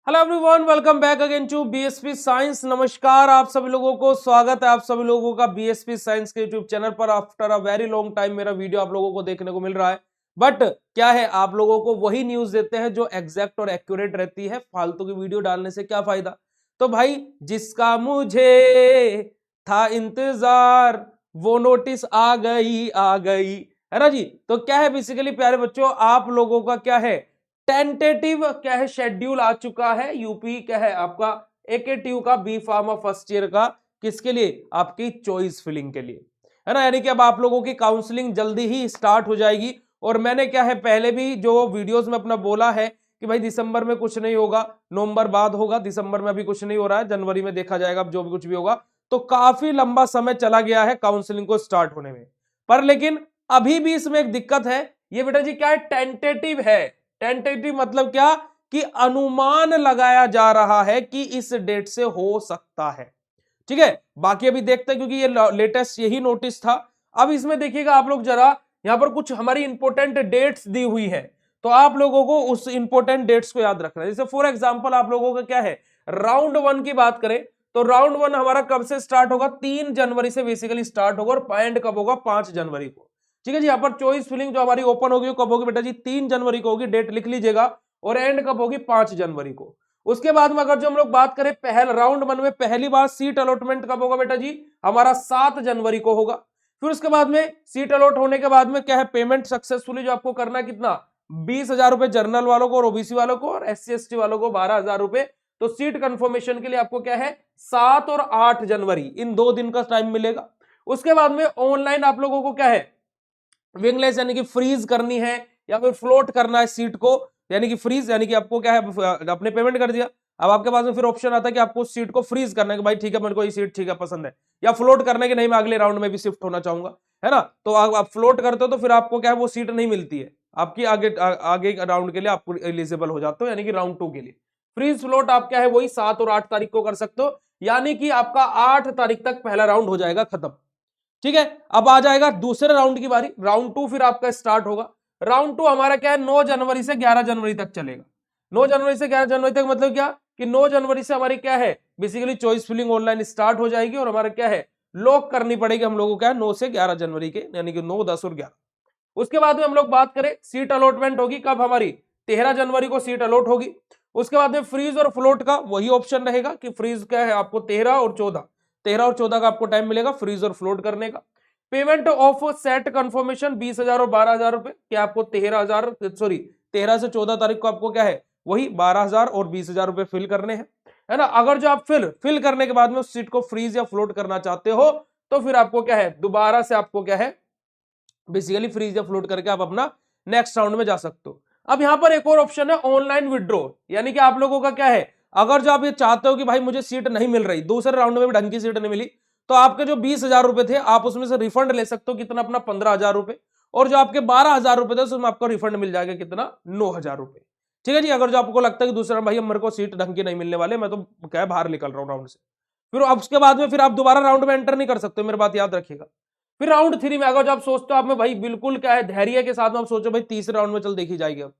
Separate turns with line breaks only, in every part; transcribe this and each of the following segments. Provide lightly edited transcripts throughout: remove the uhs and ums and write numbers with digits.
Hello everyone, welcome back again to BSP science. नमस्कार आप सभी लोगों को, स्वागत है आप सभी लोगों का बीएसपी साइंस के यूट्यूब चैनल पर। After a very long time मेरा वीडियो आप लोगों को देखने को मिल रहा है। बट क्या है, आप लोगों को वही न्यूज देते हैं जो एग्जैक्ट और एक्यूरेट रहती है। फालतू की वीडियो डालने से क्या फायदा। तो भाई, जिसका मुझे था इंतजार वो नोटिस आ गई, है ना जी। तो क्या है, बेसिकली प्यारे बच्चों, आप लोगों का क्या है, टेंटेटिव क्या है शेड्यूल आ चुका है। यूपी क्या है आपका एकेटीयू का बी फार्मा फर्स्ट ईयर का, किसके लिए, आपकी चॉइस फिलिंग के लिए, है ना। यानी कि अब आप लोगों की काउंसलिंग जल्दी ही स्टार्ट हो जाएगी। और मैंने क्या है पहले भी जो वीडियोस में अपना बोला है कि भाई दिसंबर में कुछ नहीं होगा, नवंबर बाद होगा, दिसंबर में अभी कुछ नहीं हो रहा है, जनवरी में देखा जाएगा अब जो भी कुछ भी होगा। तो काफी लंबा समय चला गया है काउंसलिंग को स्टार्ट होने में। पर लेकिन अभी भी इसमें एक दिक्कत है, ये बेटा जी क्या है, टेंटेटिव है। टेंटेटिव मतलब क्या, कि अनुमान लगाया जा रहा है कि इस डेट से हो सकता है। ठीक है, बाकी अभी देखते हैं क्योंकि ये लेटेस्ट यही नोटिस था। अब इसमें देखिएगा आप लोग जरा, यहां पर कुछ हमारी इंपॉर्टेंट डेट्स दी हुई है, तो आप लोगों को उस इंपॉर्टेंट डेट्स को याद रखना है। जैसे फॉर एग्जांपल आप लोगों का क्या है, राउंड वन की बात करें तो राउंड वन हमारा कब से स्टार्ट होगा, 3 जनवरी से बेसिकली स्टार्ट होगा और एंड कब होगा, 5 जनवरी को। ठीक है जी, यहाँ पर चॉइस फिलिंग जो हमारी ओपन होगी कब होगी बेटा जी, 3 जनवरी को होगी, डेट लिख लीजिएगा। और एंड कब होगी, 5 जनवरी को। उसके बाद में अगर जो हम लोग बात करें पहले राउंड वन में पहली बार सीट अलॉटमेंट कब होगा बेटा जी, हमारा 7 जनवरी को होगा। फिर उसके बाद में सीट अलॉट होने के बाद में क्या है, पेमेंट सक्सेसफुली जो आपको करना है कितना, 20,000 रुपए जनरल वालों को और ओबीसी वालों को, और SC ST वालों को 12,000 रुपए। तो सीट कंफर्मेशन के लिए आपको क्या है, 7 और 8 जनवरी इन 2 दिन का टाइम मिलेगा। उसके बाद में ऑनलाइन आप लोगों को क्या है, विंगलेस यानी कि फ्रीज करनी है या फिर फ्लोट करना है सीट को, यानी कि फ्रीज यानी कि आपको क्या है, आपने पेमेंट कर दिया, अब आपके पास में फिर ऑप्शन आता है कि आपको सीट को फ्रीज करना है कि भाई ठीक है मेरे को ये सीट ठीक है पसंद है, या फ्लोट करना है कि नहीं मैं अगले राउंड में भी शिफ्ट होना चाहूंगा, है ना। तो आप फ्लोट करते हो तो फिर आपको क्या है, वो सीट नहीं मिलती है आपकी आगे राउंड के लिए, आपको एलिजिबल हो जाते हो यानी कि राउंड 2 के लिए। फ्रीज फ्लोट आप क्या है वही 7 और 8 तारीख को कर सकते हो, यानी कि आपका 8 तारीख तक पहला राउंड हो जाएगा खत्म। ठीक है, अब आ जाएगा दूसरे राउंड की बारी, राउंड 2 फिर आपका स्टार्ट होगा। राउंड 2 हमारा क्या है, 9 जनवरी से 11 जनवरी तक चलेगा। 9 जनवरी से 11 जनवरी तक मतलब क्या, कि 9 जनवरी से हमारी क्या है, basically choice filling online start हो जाएगी और हमारा क्या है, लॉक करनी पड़ेगी हम लोगों को क्या है, 9 से 11 जनवरी के, यानी कि 9, 10 और 11। उसके बाद में हम लोग बात करें सीट अलॉटमेंट होगी कब, हमारी 13 जनवरी को सीट अलॉट होगी। उसके बाद में फ्रीज और फ्लोट का वही ऑप्शन रहेगा कि फ्रीज क्या है आपको 13 और 14 का आपको टाइम मिलेगा फ्रीज और फ्लोट करने का। पेमेंट ऑफ सेट कंफर्मेशन 20,000 और 12,000 रुपए, क्या आपको 13 से 14 तारीख को आपको क्या है, वही 12,000 और 20,000 रुपए फिल करने हैं, है ना। अगर जो आप फिल करने के बाद में उस सीट को फ्रीज या फ्लोट करना चाहते हो तो फिर आपको क्या है, दोबारा से आपको क्या है, बेसिकली फ्रीज या फ्लोट करके आप अपना नेक्स्ट राउंड में जा सकते हो। अब यहां पर एक और ऑप्शन है ऑनलाइन विड्रॉ, यानी कि आप लोगों का क्या है, अगर जो आप ये चाहते हो कि भाई मुझे सीट नहीं मिल रही, दूसरे राउंड में भी ढंग की सीट नहीं मिली, तो आपके जो 20,000 रुपए थे आप उसमें से रिफंड ले सकते हो, कितना, अपना 15,000 रुपए। और जो आपके 12,000 रुपए थे उसमें आपको रिफंड मिल जाएगा कितना, 9,000 रुपए। ठीक है जी, अगर जो आपको लगता है कि दूसरा भाई मेरे को सीट ढंग की नहीं मिलने वाले, मैं तो क्या है बाहर निकल रहा हूँ राउंड से, फिर अब उसके बाद में फिर आप दोबारा राउंड में एंटर नहीं कर सकते, मेरी बात याद रखिएगा। फिर राउंड 3 में अगर जब आप सोचते हो आप में भाई बिल्कुल क्या है धैर्य के साथ में आप सोचो भाई तीसरे राउंड में चल देखी जाएगी। अब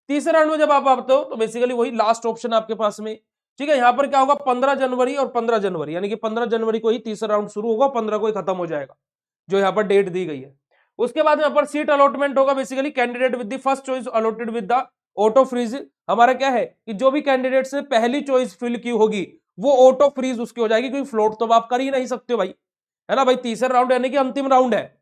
तीसरे राउंड में जब आप आते हो तो बेसिकली वही लास्ट ऑप्शन आपके पास में। ठीक है, यहां पर क्या होगा, 15 जनवरी और 15 जनवरी, यानी कि 15 जनवरी को ही तीसरा राउंड शुरू होगा, 15 को ही खत्म हो जाएगा, जो यहाँ पर डेट दी गई है। उसके बाद यहाँ पर सीट अलॉटमेंट होगा, basically candidate with the first choice allotted with the auto freeze. हमारा क्या है कि जो भी कैंडिडेट से पहली चॉइस फिल की होगी वो ऑटो फ्रीज उसकी हो जाएगी, क्योंकि फ्लोट तो आप कर ही नहीं सकते हो भाई, है ना भाई। तीसरा राउंड यानी कि अंतिम राउंड है,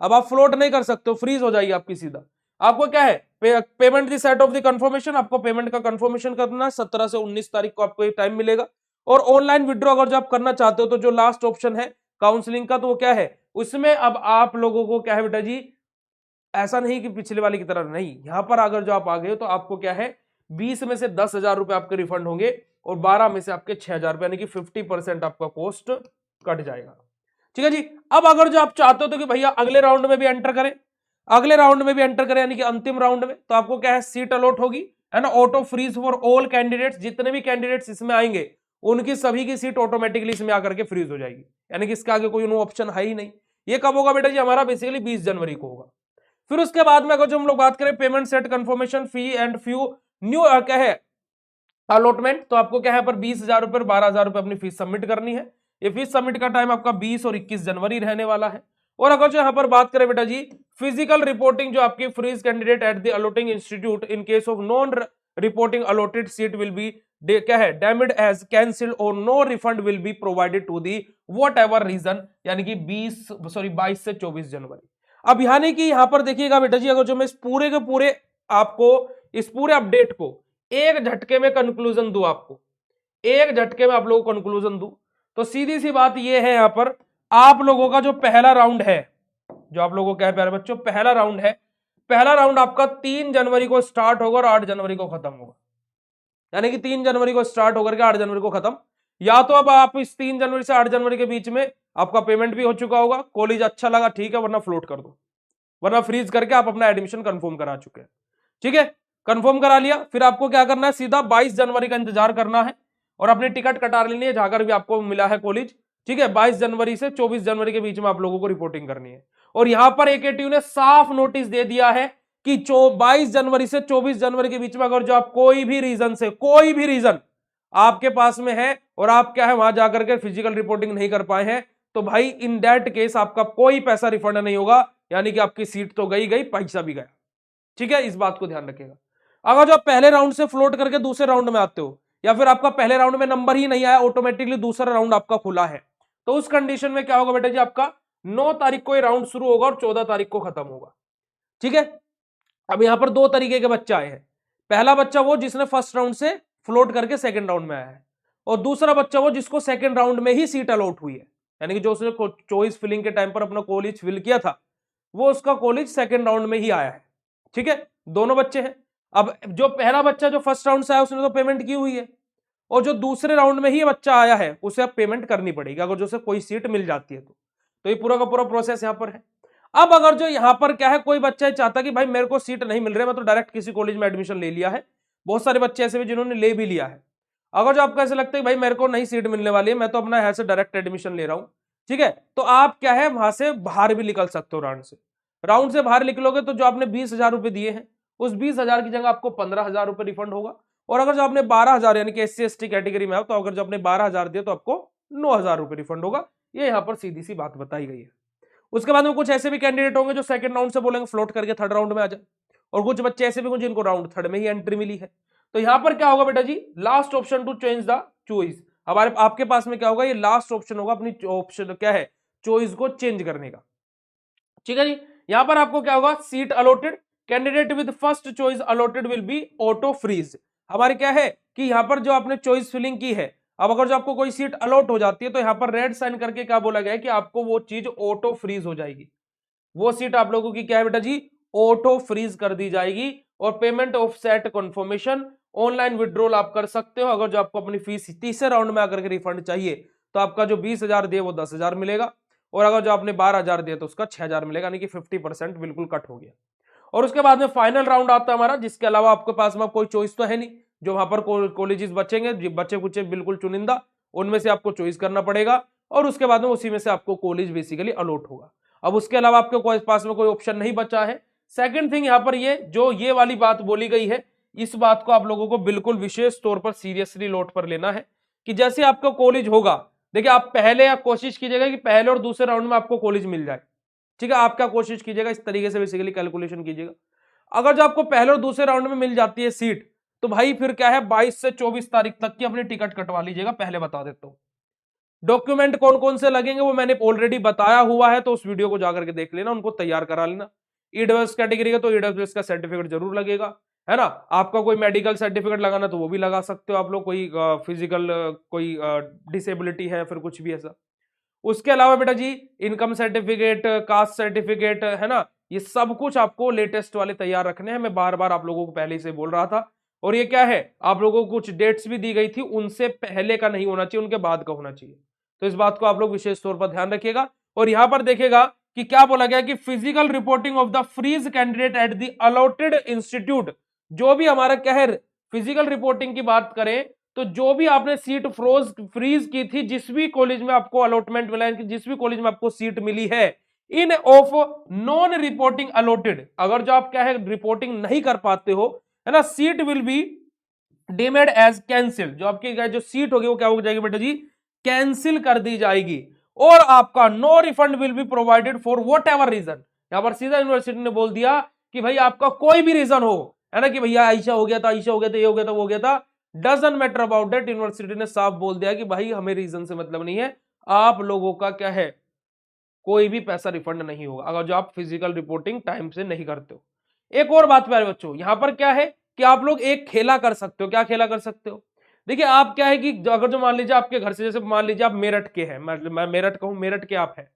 अब आप फ्लोट नहीं कर सकते हो, फ्रीज हो जाएगी आपकी सीधा। आपको क्या है, payment the set of the confirmation, आपको पेमेंट का कंफर्मेशन करना है, 17 से 19 तारीख को आपको टाइम मिलेगा। और ऑनलाइन विड्रॉ अगर जो आप करना चाहते हो तो जो लास्ट ऑप्शन है काउंसलिंग का, तो वो क्या है, उसमें अब आप लोगों को क्या है बेटा जी, ऐसा नहीं कि पिछले वाले की तरह नहीं, यहां पर अगर जो आप आ गए तो आपको क्या है, 20 में से 10,000 रुपए आपके रिफंड होंगे और 12 में से आपके 6,000 रुपए, यानी कि 50% आपका कॉस्ट कट जाएगा। ठीक है जी, अब अगर जो आप चाहते हो तो कि भैया अगले राउंड में भी एंटर करें, अगले राउंड में भी एंटर करें यानी कि अंतिम राउंड में, तो आपको क्या है, सीट अलॉट होगी, है ना। Auto freeze for all candidates, जितने भी कैंडिडेट्स इसमें आएंगे उनकी सभी की सीट ऑटोमेटिकली इसमें आकर के फ्रीज हो जाएगी, यानी कि इसके आगे कोई नो ऑप्शन है ही नहीं। ये कब होगा बेटा जी, हमारा बेसिकली 20 जनवरी को होगा। फिर उसके बाद में अगर जो हम लोग बात करें payment set confirmation fee and few new क्या है, अलॉटमेंट, तो आपको क्या है पर 20,000 रुपए 12,000 रुपए अपनी फीस सबमिट करनी है। ये फीस सबमिट का टाइम आपका 20 और 21 जनवरी रहने वाला है। और अगर जो यहाँ पर बात करें बेटा जी फिजिकल रिपोर्टिंग जो आपकी freeze candidate at the allotting institute in case of non reporting allotted seat will be क्या है डैमेड एज कैंसिल्ड और no refund will be provided to the whatever reason, यानी कि 22 से 24 जनवरी। अब यानी कि यहां पर देखिएगा बेटा जी अगर जो मैं इस पूरे के पूरे आपको इस पूरे अपडेट को एक झटके में कंक्लूजन दूं, आपको एक झटके में आप लोगों को कंक्लूजन दूं, तो सीधी सी बात यह है यहां पर आप लोगों का जो पहला राउंड है, जो आप लोगों को क्या प्यारे बच्चों पहला राउंड है, पहला राउंड आपका 3 जनवरी को स्टार्ट होगा और 8 जनवरी को खत्म होगा। यानी कि 3 जनवरी को स्टार्ट होकर के 8 जनवरी को खत्म। या तो अब आप इस 3 जनवरी से 8 जनवरी के बीच में आपका पेमेंट भी हो चुका होगा, कॉलेज अच्छा लगा ठीक है, वरना फ्लोट कर दो, वरना फ्रीज करके आप अपना एडमिशन कंफर्म करा चुके हैं। ठीक है, कंफर्म करा लिया, फिर आपको क्या करना है सीधा 22 जनवरी का इंतजार करना है और अपनी टिकट कटा लेनी है जाकर भी आपको मिला है कॉलेज। ठीक है, 22 जनवरी से 24 जनवरी के बीच में आप लोगों को रिपोर्टिंग करनी है। और यहां पर एकेटीयू ने साफ नोटिस दे दिया है कि 22 जनवरी से 24 जनवरी के बीच में अगर जो आप कोई भी रीजन आपके पास में है और आप क्या है वहां जाकर के फिजिकल रिपोर्टिंग नहीं कर पाए हैं, तो भाई इन दैट केस आपका कोई पैसा रिफंड नहीं होगा, यानी कि आपकी सीट तो गई पैसा भी गया। ठीक है, इस बात को ध्यान रखिएगा। अगर जो आप पहले राउंड से फ्लोट करके दूसरे राउंड में आते हो या फिर आपका पहले राउंड में नंबर ही नहीं आया, ऑटोमेटिकली दूसरा राउंड आपका खुला है, तो उस कंडीशन में क्या होगा बेटा जी आपका 9 तारीख को ये राउंड शुरू होगा और 14 तारीख को खत्म होगा। ठीक है, अब यहां पर 2 तरीके के बच्चे आए हैं। पहला बच्चा वो जिसने फर्स्ट राउंड से फ्लोट करके सेकंड राउंड में आया है, और दूसरा बच्चा वो जिसको सेकंड राउंड में ही सीट अलॉट हुई है, यानी कि जो उसने चॉइस फिलिंग के टाइम पर अपना कॉलेज फिल किया था वो उसका कॉलेज सेकंड राउंड में ही आया है। ठीक है, दोनों बच्चे हैं। अब जो पहला बच्चा जो फर्स्ट राउंड से आया उसने तो पेमेंट की हुई है, और जो दूसरे राउंड में ही बच्चा आया है उसे अब पेमेंट करनी पड़ेगी अगर जो उसे कोई सीट मिल जाती है तो ये पूरा का पूरा प्रोसेस यहां पर है। अब अगर जो यहां पर क्या है कोई बच्चा चाहता कि भाई मेरे को सीट नहीं मिल रही, मैं तो डायरेक्ट किसी कॉलेज में एडमिशन ले लिया है, बहुत सारे बच्चे ऐसे भी जिन्होंने ले भी लिया है। अगर जो आपको ऐसा लगता है भाई मेरे को नहीं सीट मिलने वाली है, मैं तो अपना यहाँ से डायरेक्ट एडमिशन ले रहा हूं, ठीक है, तो आप क्या है वहां से बाहर भी निकल सकते हो। राउंड से बाहर निकलोगे तो जो आपने 20,000 रुपए दिए हैं उस 20,000 की जगह आपको 15,000 रुपए रिफंड होगा, और अगर जो आपने 12,000 यानी कि SC/ST कैटेगरी में हो तो अगर जो आपने 12,000 दिए तो आपको 9,000 रुपए रिफंड होगा। ये यहाँ पर सीधी सी बात बताई गई है। उसके बाद में कुछ ऐसे भी कैंडिडेट होंगे जो सेकंड राउंड से बोलेंगे फ्लोट करके थर्ड राउंड में आ जाए, और कुछ बच्चे ऐसे भी होंगे जिनको राउंड थर्ड में ही एंट्री मिली है। तो यहां पर क्या होगा बेटा जी last option to change the choice, हमारे आपके पास में क्या होगा ये लास्ट ऑप्शन होगा अपनी ऑप्शन क्या है चॉइस को चेंज करने का। ठीक है जी, यहां पर आपको क्या होगा seat allotted candidate with first choice allotted will be auto freeze. हमारे क्या है कि यहां पर जो आपने चॉइस फिलिंग की है, अब अगर जो आपको कोई सीट अलॉट हो जाती है तो यहां पर रेड साइन करके क्या बोला गया है कि आपको वो चीज ऑटो फ्रीज हो जाएगी, वो सीट आप लोगों की क्या है बेटा जी ऑटो फ्रीज कर दी जाएगी। और payment of set confirmation online withdrawal आप कर सकते हो। अगर जो आपको अपनी फीस तीसरे राउंड में आकर के रिफंड चाहिए तो आपका जो 20,000 दिए वो 10,000 मिलेगा, और अगर जो आपने 12,000 दिया तो उसका 6,000 मिलेगा, यानी कि 50% बिल्कुल कट हो गया। और उसके बाद में फाइनल राउंड आता है हमारा, जिसके अलावा आपके पास में कोई चॉइस तो है नहीं, जो वहां पर कॉलेजेस बचेंगे बच्चे कुछ बिल्कुल चुनिंदा, उनमें से आपको चॉइस करना पड़ेगा, और उसके बाद में उसी में से आपको कॉलेज बेसिकली अलॉट होगा। अब उसके अलावा आपके पास में कोई ऑप्शन नहीं बचा है। सेकंड थिंग यहां पर ये वाली बात बोली गई है, इस बात को आप लोगों को बिल्कुल विशेष तौर पर सीरियसली नोट पर लेना है कि जैसे आपका कॉलेज होगा, देखिए आप पहले आप कोशिश कीजिएगा कि पहले और दूसरे राउंड में आपको कॉलेज मिल जाए। ठीक है, आप क्या कोशिश कीजिएगा इस तरीके से बेसिकली कैलकुलेशन कीजिएगा। अगर जो आपको पहले और दूसरे राउंड में मिल जाती है सीट तो भाई फिर क्या है 22 से 24 तारीख तक की अपनी टिकट कटवा लीजिएगा। पहले बता देता हूं डॉक्यूमेंट कौन कौन से लगेंगे वो मैंने ऑलरेडी बताया हुआ है, तो उस वीडियो को जाकर के देख लेना, उनको तैयार करा लेना। ईडब्ल्यूएस कैटेगरी का तो ईडब्ल्यूएस का सर्टिफिकेट जरूर लगेगा, है ना। आपका कोई मेडिकल सर्टिफिकेट लगाना तो वो भी लगा सकते हो आप लोग, कोई फिजिकल कोई डिसेबिलिटी है फिर कुछ भी ऐसा। उसके अलावा बेटा जी इनकम सर्टिफिकेट कास्ट सर्टिफिकेट है ना, ये सब कुछ आपको लेटेस्ट वाले तैयार रखने हैं। मैं बार बार आप लोगों को पहले से बोल रहा था, और ये क्या है आप लोगों को कुछ डेट्स भी दी गई थी, उनसे पहले का नहीं होना चाहिए, उनके बाद का होना चाहिए। तो इस बात को आप लोग विशेष तौर पर ध्यान रखिएगा। और यहां पर देखेगा कि क्या बोला गया कि physical reporting of the freeze candidate at the allotted institute, जो भी हमारा क्या है फिजिकल रिपोर्टिंग की बात करें तो जो भी आपने सीट फ्रीज की थी, जिस भी कॉलेज में आपको अलॉटमेंट मिला है, जिस भी कॉलेज में आपको सीट मिली है, इन ऑफ नॉन रिपोर्टिंग अलॉटेड, अगर जो आप क्या है रिपोर्टिंग नहीं कर पाते हो, है ना, seat will be deemed as cancel, जो आपकी जो सीट होगी वो क्या हो जाएगी बेटा जी, कैंसिल कर दी जाएगी। और आपका no refund will be provided for whatever reason, यहां पर सीधा यूनिवर्सिटी ने बोल दिया कि भाई आपका कोई भी रीजन हो, है ना, कि भैया आयशा हो गया था, आयशा हो गया था, ये हो गया था, वो हो गया था, doesn't matter about that, university ने साफ बोल दिया कि भाई हमें रीजन से मतलब नहीं है, आप लोगों का क्या है, कोई भी पैसा रिफंड नहीं होगा अगर जो आप फिजिकल रिपोर्टिंग टाइम से नहीं करते हो। एक और बात प्यारे बच्चों, यहां पर क्या है कि आप लोग एक खेला कर सकते हो। क्या खेला कर सकते हो? देखिए आप क्या है कि अगर जो मान लीजिए आपके घर से, जैसे मान लीजिए आप मेरठ के हैं, मैं मेरठ का हूं, मेरठ के आप हैं,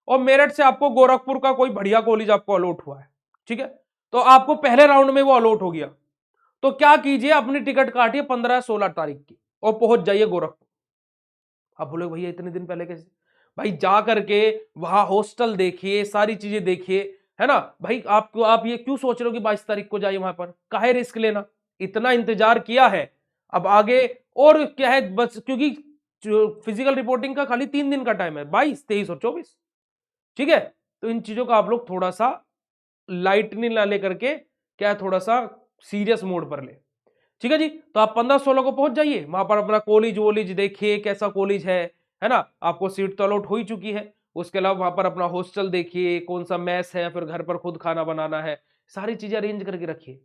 और मेरठ से आपको गोरखपुर का कोई बढ़िया कॉलेज आपको अलॉट हुआ है, ठीक है, तो आपको पहले राउंड में वो अलॉट हो गया, तो क्या कीजिए, अपनी टिकट काटिए 15-16 तारीख की और पहुंच जाइए गोरखपुर। आप बोले भैया इतने दिन पहले कैसे? भाई जा करके वहां हॉस्टल देखिए, सारी चीजें देखिए, है ना भाई, आपको आप ये क्यों सोच रहे हो कि 22 तारीख को जाइए वहां पर, काहे रिस्क लेना, इतना इंतजार किया है, अब आगे और क्या है, बस क्योंकि फिजिकल रिपोर्टिंग का खाली 3 दिन का टाइम है, 22, 23 और 24, ठीक है, तो इन चीजों का आप लोग थोड़ा सा लाइटली ना लेकर के क्या, थोड़ा सा सीरियस मोड पर ले, ठीक है जी। तो आप 15-16 को पहुंच जाइए, वहां पर अपना कॉलेज वॉलेज देखिए कैसा कॉलेज है ना, आपको सीट तो अलॉट हो ही चुकी है, उसके अलावा वहां पर अपना हॉस्टल देखिए, कौन सा मैस है, फिर घर पर खुद खाना बनाना है, सारी चीजें अरेंज करके रखिए,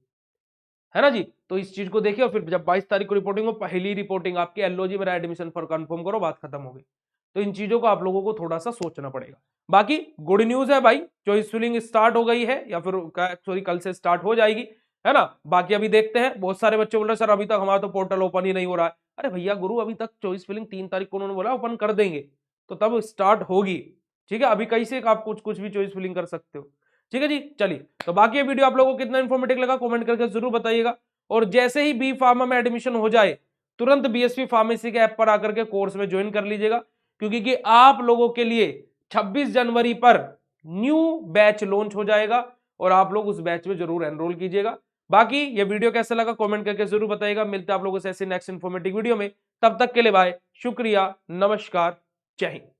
है ना जी। तो इस चीज को देखिए, और फिर जब 22 तारीख को रिपोर्टिंग हो, पहली रिपोर्टिंग आपकी एलओजी मेरा एडमिशन फॉर कंफर्म करो, बात खत्म हो गई। तो इन चीजों को आप लोगों को थोड़ा सा सोचना पड़ेगा। बाकी गुड न्यूज है भाई, चॉइस फिलिंग स्टार्ट हो गई है, या फिर सॉरी कल से स्टार्ट हो जाएगी, है ना। बाकी अभी देखते हैं, बहुत सारे बच्चे बोल रहे सर अभी तक हमारा तो पोर्टल ओपन ही नहीं हो रहा है। अरे भैया गुरु, अभी तक चॉइस फिलिंग 3 तारीख को उन्होंने बोला ओपन कर देंगे, तो तब स्टार्ट होगी, ठीक है। अभी कैसे आप कुछ भी चॉइस फिलिंग कर सकते हो, ठीक है जी। चलिए, तो बाकी ये वीडियो आप लोगों को कितना इन्फॉर्मेटिव लगा कमेंट करके जरूर बताइएगा। और जैसे ही बी फार्मा में एडमिशन हो जाए, तुरंत बीएसपी फार्मेसी के ऐप पर आकर के कोर्स में ज्वाइन कर लीजिएगा, क्योंकि कि आप लोगों के लिए 26 जनवरी पर न्यू बैच लॉन्च हो जाएगा, और आप लोग उस बैच में जरूर एनरोल कीजिएगा। बाकी ये वीडियो कैसा लगा कमेंट करके जरूर बताइएगा। मिलते हैं आप लोगों से ऐसे नेक्स्ट इन्फॉर्मेटिव वीडियो में, तब तक के लिए बाय, शुक्रिया, नमस्कार, जय हिंद।